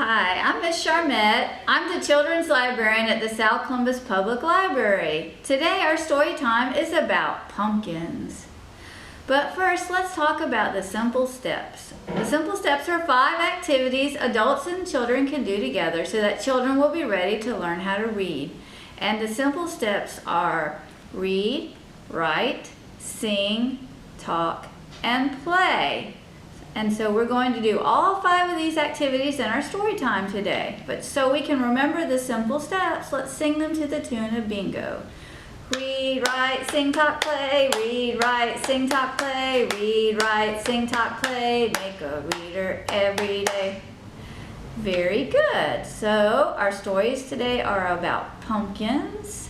Hi, I'm Miss Charmette. I'm the Children's Librarian at the South Columbus Public Library. Today our story time is about pumpkins. But first, let's talk about the simple steps. The simple steps are 5 activities adults and children can do together so that children will be ready to learn how to read. And the simple steps are read, write, sing, talk, and play. And so we're going to do all 5 of these activities in our story time today. But so we can remember the simple steps, let's sing them to the tune of bingo. Read, write, sing, talk, play. Read, write, sing, talk, play. Read, write, sing, talk, play. Make a reader every day. Very good. So our stories today are about pumpkins.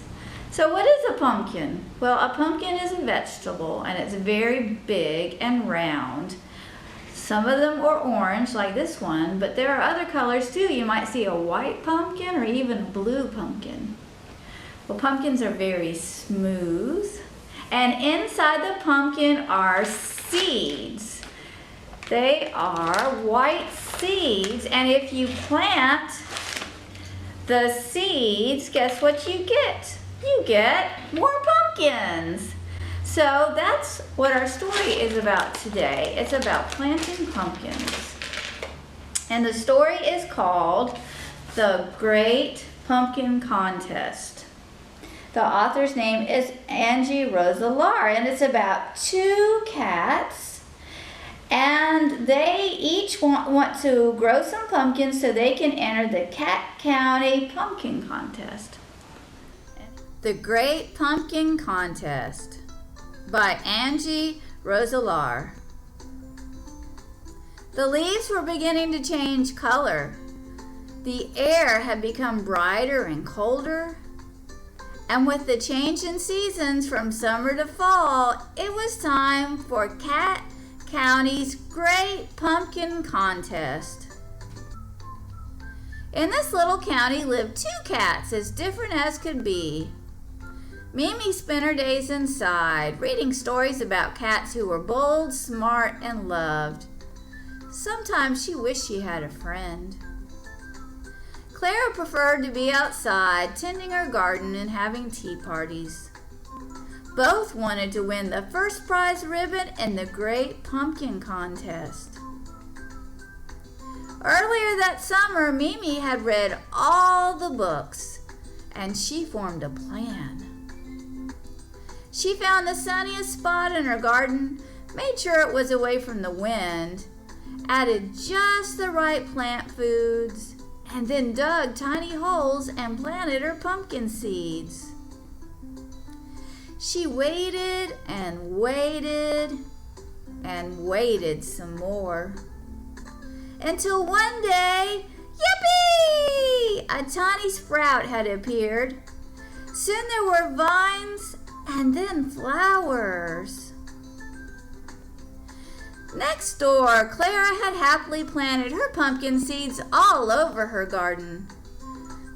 So what is a pumpkin? Well, a pumpkin is a vegetable and it's very big and round. Some of them are orange, like this one, but there are other colors too. You might see a white pumpkin or even a blue pumpkin. Well, pumpkins are very smooth, and inside the pumpkin are seeds. They are white seeds, and if you plant the seeds, guess what you get? You get more pumpkins. So that's what our story is about today. It's about planting pumpkins. And the story is called The Great Pumpkin Contest. The author's name is Angie Rozelaar, and it's about 2 cats. And they each want to grow some pumpkins so they can enter the Cat County Pumpkin Contest. The Great Pumpkin Contest by Angie Rozelaar. The leaves were beginning to change color. The air had become brighter and colder. And with the change in seasons from summer to fall, it was time for Cat County's Great Pumpkin Contest. In this little county lived 2 cats as different as could be. Mimi spent her days inside, reading stories about cats who were bold, smart, and loved. Sometimes she wished she had a friend. Clara preferred to be outside, tending her garden and having tea parties. Both wanted to win the first prize ribbon in the Great Pumpkin Contest. Earlier that summer, Mimi had read all the books, and she formed a plan. She found the sunniest spot in her garden, made sure it was away from the wind, added just the right plant foods, and then dug tiny holes and planted her pumpkin seeds. She waited and waited and waited some more, until one day, yippee! A tiny sprout had appeared. Soon there were vines and then flowers. Next door, Clara had happily planted her pumpkin seeds all over her garden.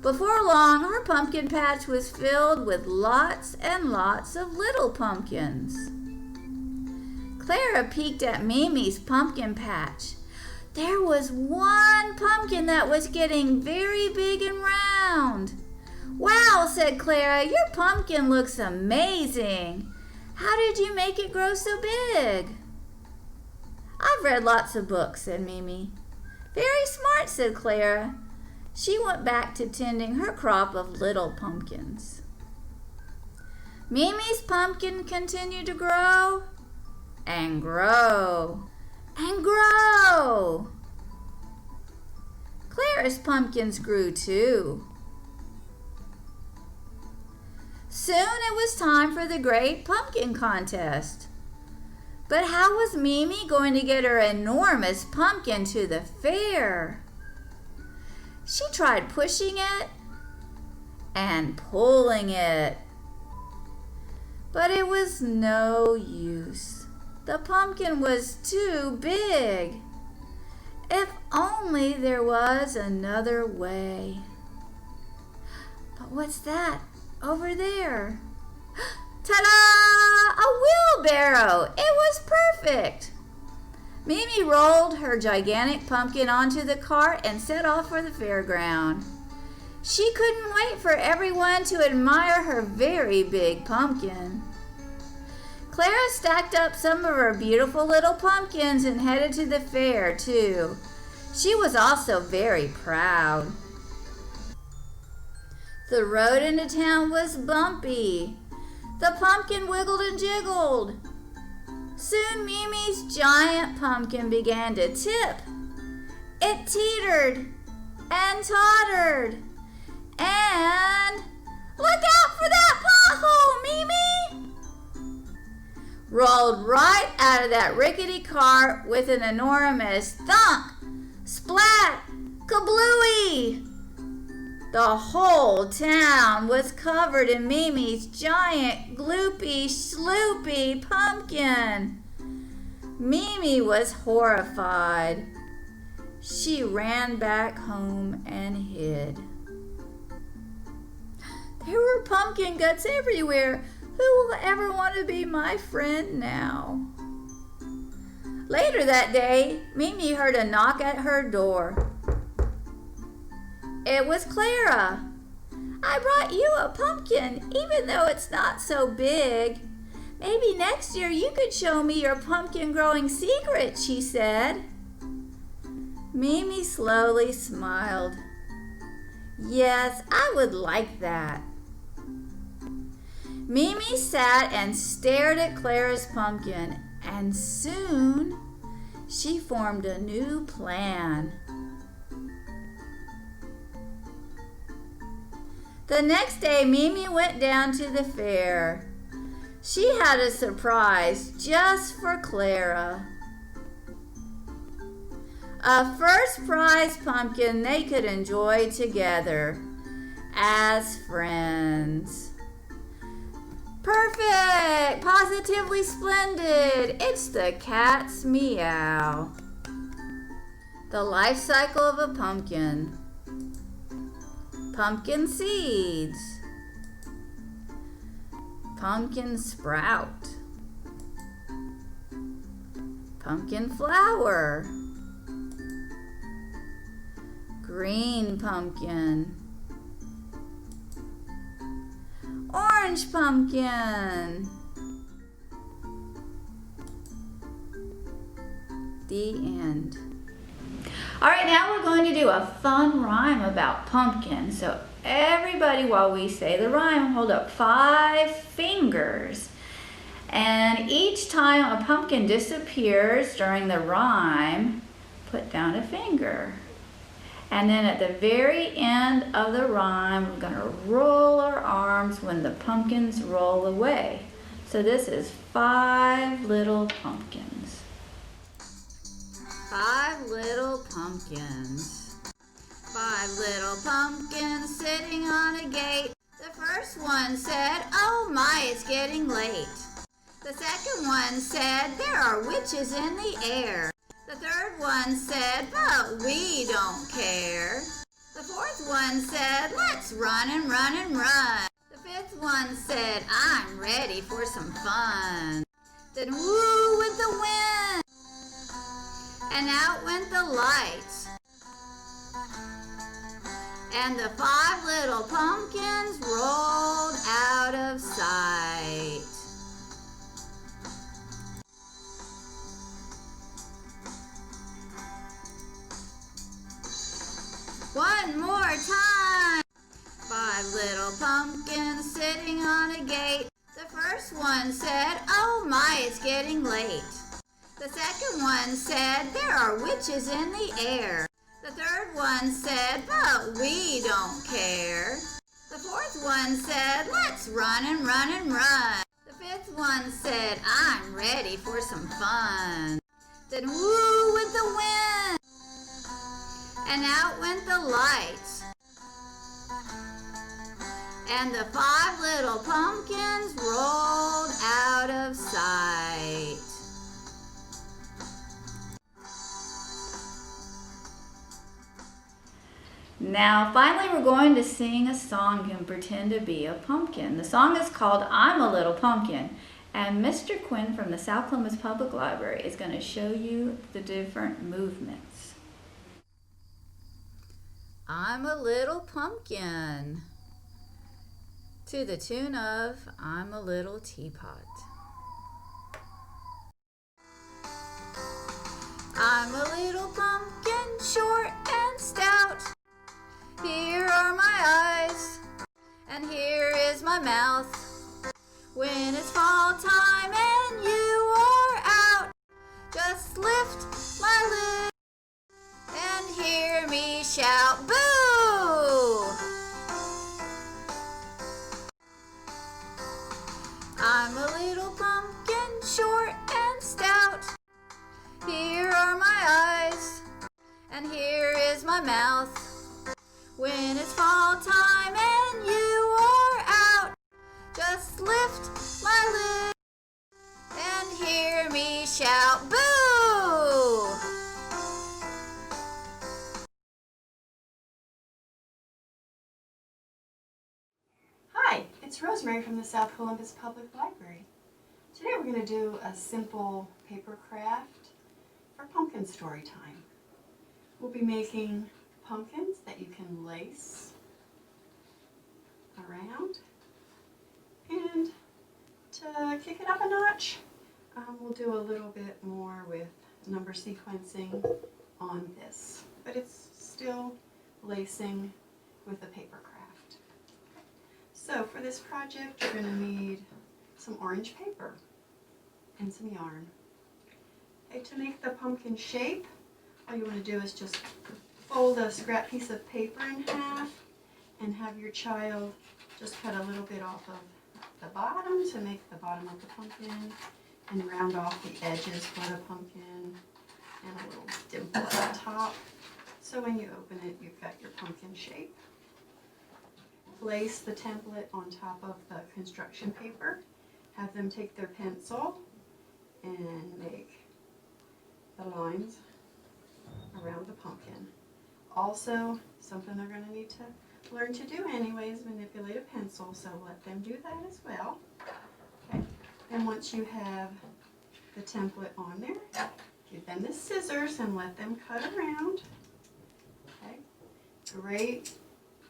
Before long, her pumpkin patch was filled with lots and lots of little pumpkins. Clara peeked at Mimi's pumpkin patch. There was one pumpkin that was getting very big and round. "Wow," said Clara, "your pumpkin looks amazing. How did you make it grow so big?" "I've read lots of books," said Mimi. "Very smart," said Clara. She went back to tending her crop of little pumpkins. Mimi's pumpkin continued to grow and grow and grow. Clara's pumpkins grew too. Soon it was time for the Great Pumpkin Contest. But how was Mimi going to get her enormous pumpkin to the fair? She tried pushing it and pulling it, but it was no use. The pumpkin was too big. If only there was another way. But what's that over there? Ta-da! A wheelbarrow! It was perfect! Mimi rolled her gigantic pumpkin onto the cart and set off for the fairground. She couldn't wait for everyone to admire her very big pumpkin. Clara stacked up some of her beautiful little pumpkins and headed to the fair, too. She was also very proud. The road into town was bumpy. The pumpkin wiggled and jiggled. Soon Mimi's giant pumpkin began to tip. It teetered and tottered. And look out for that pothole, Mimi! Rolled right out of that rickety cart with an enormous thunk, splat, kablooey! The whole town was covered in Mimi's giant, gloopy, sloopy pumpkin. Mimi was horrified. She ran back home and hid. There were pumpkin guts everywhere. Who will ever want to be my friend now? Later that day, Mimi heard a knock at her door. It was Clara. I brought you a pumpkin, even though it's not so big. Maybe next year you could show me your pumpkin growing secret, she said. Mimi slowly smiled. Yes, I would like that. Mimi sat and stared at Clara's pumpkin, and soon she formed a new plan. The next day, Mimi went down to the fair. She had a surprise just for Clara. A first prize pumpkin they could enjoy together as friends. Perfect! Positively splendid! It's the cat's meow. The life cycle of a pumpkin. Pumpkin seeds. Pumpkin sprout. Pumpkin flower. Green pumpkin. Orange pumpkin. The end. All right, now we're going to do a fun rhyme about pumpkin. So everybody, while we say the rhyme, hold up 5 fingers. And each time a pumpkin disappears during the rhyme, put down a finger. And then at the very end of the rhyme, we're going to roll our arms when the pumpkins roll away. So this is 5 little pumpkins. 5 little pumpkins. 5 little pumpkins sitting on a gate. The first one said, "Oh my, it's getting late." The second one said, "There are witches in the air." The third one said, "But we don't care." The fourth one said, "Let's run and run and run." The fifth one said, "I'm ready for some fun." Then woo went the wind, and out went the lights. And the 5 little pumpkins rolled out of sight. One more time. 5 little pumpkins sitting on a gate. The first one said, "Oh my, it's getting late." The second one said, "There are witches in the air." The third one said, "But we don't care." The fourth one said, "Let's run and run and run." The fifth one said, "I'm ready for some fun." Then woo went the wind, and out went the lights. And the 5 little pumpkins rolled out of sight. Now, finally, we're going to sing a song and pretend to be a pumpkin. The song is called "I'm a Little Pumpkin." And Mr. Quinn from the South Columbus Public Library is going to show you the different movements. I'm a little pumpkin, to the tune of I'm a little teapot. I'm a little pumpkin, short and stout. Here are my eyes, and here is my mouth. When it's fall time and you are out, just lift my lid and hear me shout, boo! I'm a little pumpkin, short and stout. Here are my eyes, and here is my mouth. When it's fall time and you are out, just lift my lid and hear me shout, boo! Hi, it's Rosemary from the South Columbus Public Library. Today we're going to do a simple paper craft for pumpkin story time. We'll be making pumpkins that you can lace around, and to kick it up a notch, we'll do a little bit more with number sequencing on this, but it's still lacing with the paper craft. So for this project, you're going to need some orange paper and some yarn. Okay, to make the pumpkin shape, all you want to do is just fold a scrap piece of paper in half and have your child just cut a little bit off of the bottom to make the bottom of the pumpkin, and round off the edges for the pumpkin, and a little dimple at the top. So when you open it, you've got your pumpkin shape. Place the template on top of the construction paper. Have them take their pencil and make the lines around the pumpkin. Also, something they're going to need to learn to do anyway is manipulate a pencil, so let them do that as well. Okay. And once you have the template on there, give them the scissors and let them cut around. Okay. Great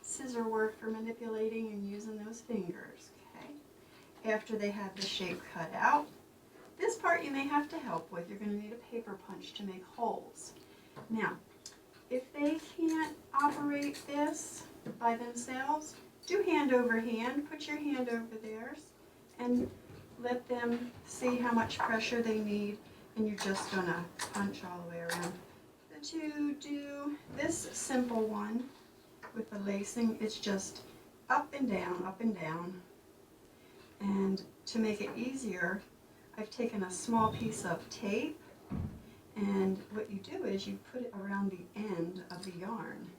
scissor work for manipulating and using those fingers. Okay. After they have the shape cut out, this part you may have to help with. You're going to need a paper punch to make holes. Now, if they can't operate this by themselves, do hand over hand. Put your hand over theirs and let them see how much pressure they need, and you're just going to punch all the way around. To do this simple one with the lacing, it's just up and down, up and down. And to make it easier, I've taken a small piece of tape, and what you do is you put it around the end of the yarn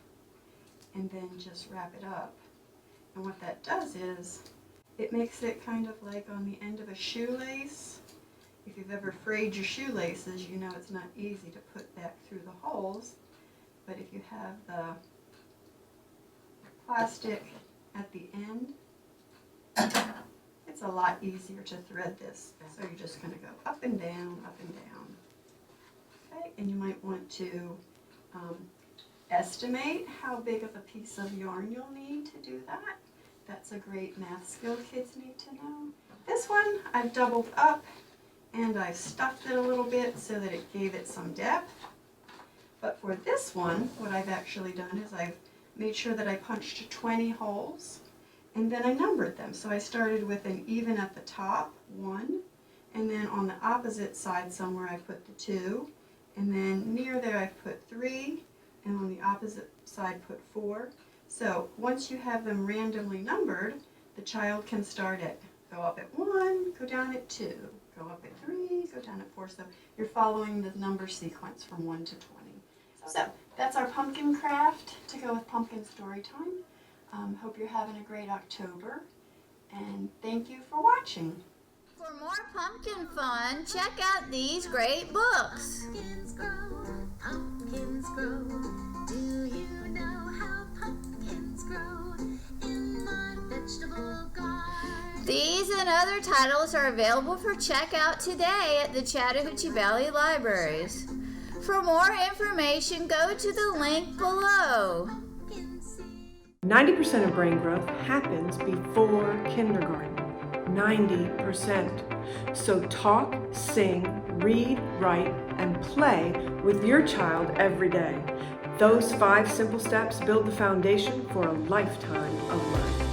and then just wrap it up. And what that does is it makes it kind of like on the end of a shoelace. If you've ever frayed your shoelaces, you know it's not easy to put back through the holes. But if you have the plastic at the end, it's a lot easier to thread this. So you're just going to go up and down, up and down. Okay, and you might want to estimate how big of a piece of yarn you'll need to do that. That's a great math skill kids need to know. This one I've doubled up and I've stuffed it a little bit so that it gave it some depth. But for this one, what I've actually done is I've made sure that I punched 20 holes, and then I numbered them. So I started with an even at the top, 1, and then on the opposite side somewhere I put the 2, and then near there I put 3, and on the opposite side put 4. So once you have them randomly numbered, the child can start at, go up at 1, go down at 2, go up at 3, go down at 4. So you're following the number sequence from 1 to 20. So that's our pumpkin craft to go with pumpkin story time. Hope you're having a great October, and thank you for watching. For more pumpkin fun, check out these great books. Pumpkins grow, pumpkins grow. Do you know how pumpkins grow in my vegetable garden? These and other titles are available for checkout today at the Chattahoochee Valley Libraries. For more information, go to the link below. 90% of brain growth happens before kindergarten. 90%. So talk, sing, read, write, and play with your child every day. Those 5 simple steps build the foundation for a lifetime of learning.